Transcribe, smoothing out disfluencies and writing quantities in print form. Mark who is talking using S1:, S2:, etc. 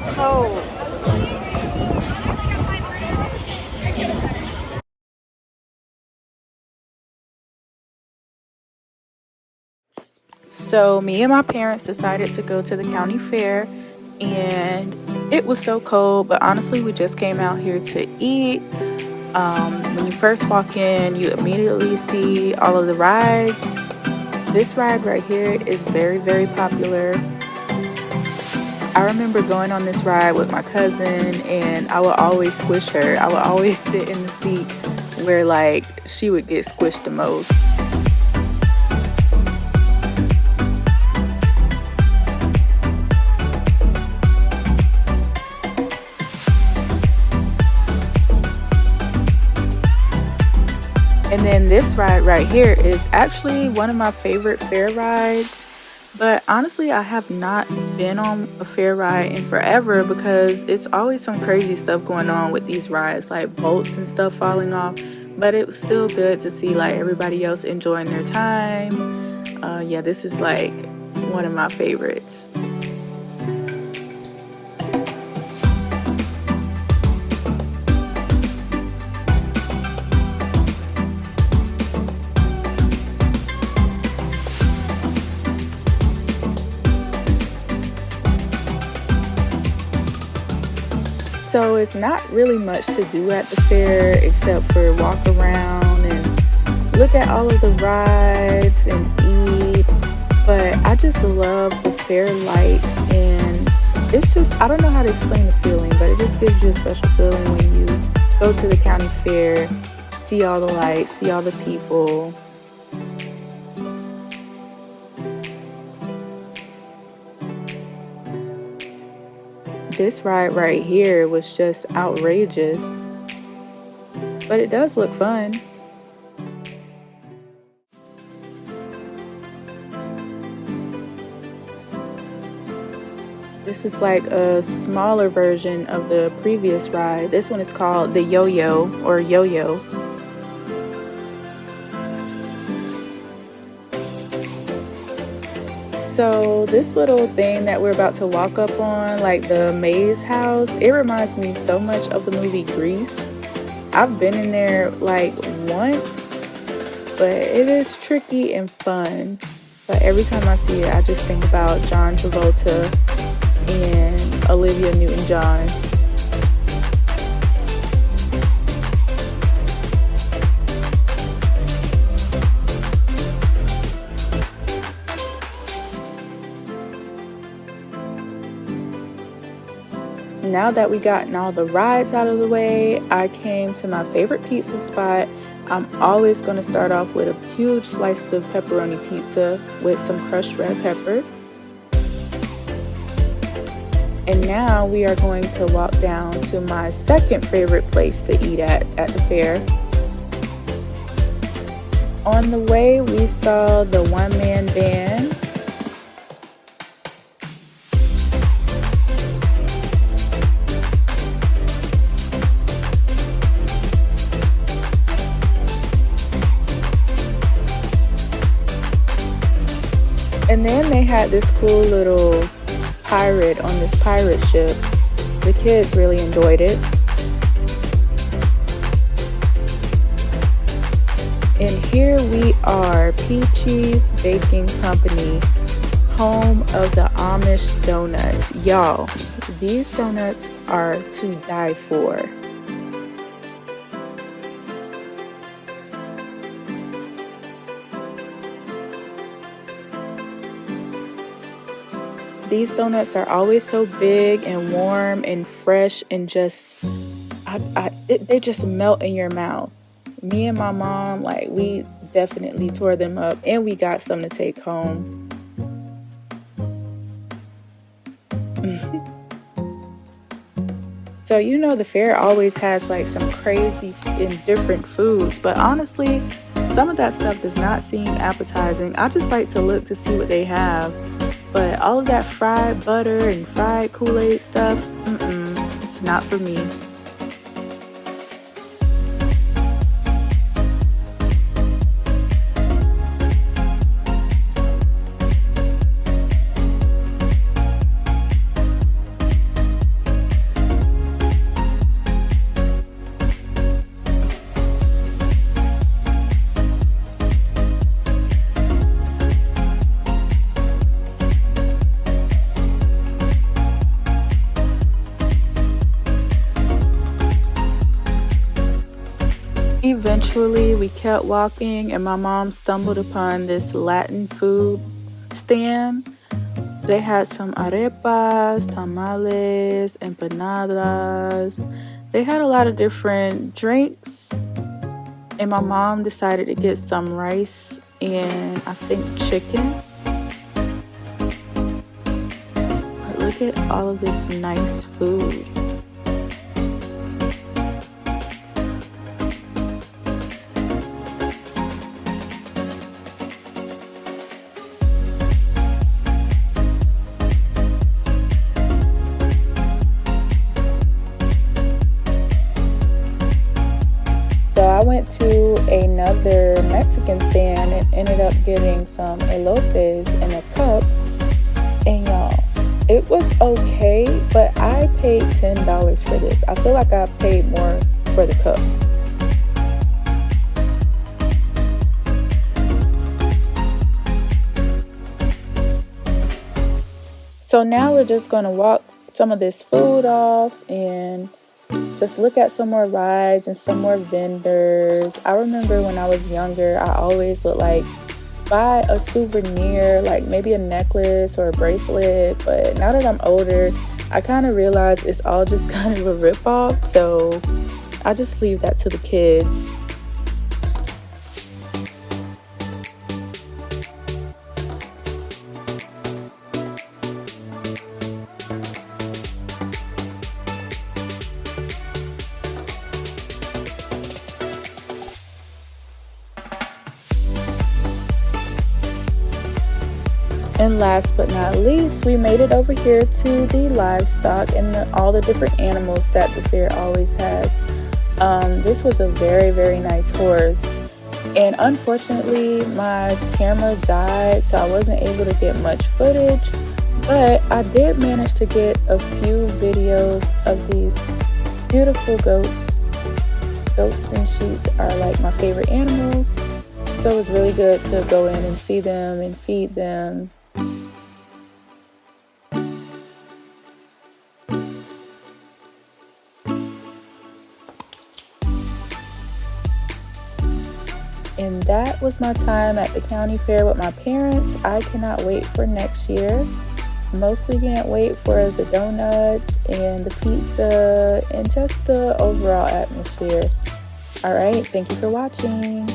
S1: so cold. So me and my parents decided to go to the county fair, and it was so cold, but honestly we just came out here to eat. When you first walk in, you immediately see all of the rides. This ride right here is very, very popular. I remember going on this ride with my cousin, and I would always squish her. I would always sit in the seat where like she would get squished the most. And then this ride right here is actually one of my favorite fair rides. But honestly, I have not been on a fair ride in forever because it's always some crazy stuff going on with these rides, like bolts and stuff falling off. But it was still good to see like everybody else enjoying their time. Yeah, this is like one of my favorites. So it's not really much to do at the fair except for walk around and look at all of the rides and eat. But I just love the fair lights, and it's just, I don't know how to explain the feeling, but it just gives you a special feeling when you go to the county fair, see all the lights, see all the people. This ride right here was just outrageous, but it does look fun. This is like a smaller version of the previous ride. This one is called the Yo-Yo or Yo-Yo. So this little thing that we're about to walk up on, like the maze house, it reminds me so much of the movie Grease. I've been in there like once, but it is tricky and fun. But every time I see it, I just think about John Travolta and Olivia Newton-John. Now that we gotten all the rides out of the way, I came to my favorite pizza spot. I'm always going to start off with a huge slice of pepperoni pizza with some crushed red pepper. And now we are going to walk down to my second favorite place to eat at the fair. On the way, we saw the one-man band. And then they had this cool little pirate on this pirate ship. The kids really enjoyed it. And here we are, Peachy's Baking Company, home of the Amish donuts. Y'all, these donuts are to die for. These donuts are always so big and warm and fresh and just, they just melt in your mouth. Me and my mom, like, we definitely tore them up, and we got some to take home. So, you know, the fair always has like some crazy and different foods, but honestly, some of that stuff does not seem appetizing. I just like to look to see what they have. But all of that fried butter and fried Kool-Aid stuff, it's not for me. eventually we kept walking and my mom stumbled upon this Latin food stand. They had some arepas, tamales, empanadas. They had a lot of different drinks. And my mom decided to get some rice and I think chicken. But look at all of this nice food. So I went to another Mexican stand and ended up getting some elotes in a cup. And y'all, it was okay, but I paid $10 for this. I feel like I paid more for the cup. So now we're just going to walk some of this food off and just look at some more rides and some more vendors. I remember when I was younger, I always would like buy a souvenir, like maybe a necklace or a bracelet. But now that I'm older, I kind of realize it's all just kind of a ripoff. So I just leave that to the kids. And last but not least, we made it over here to the livestock and all the different animals that the fair always has. This was a very, very nice horse. And unfortunately, my camera died, so I wasn't able to get much footage. But I did manage to get a few videos of these beautiful goats. Goats and sheep are like my favorite animals. So it was really good to go in and see them and feed them. And that was my time at the county fair with my parents. I cannot wait for next year. Mostly can't wait for the donuts and the pizza and just the overall atmosphere. All right, thank you for watching.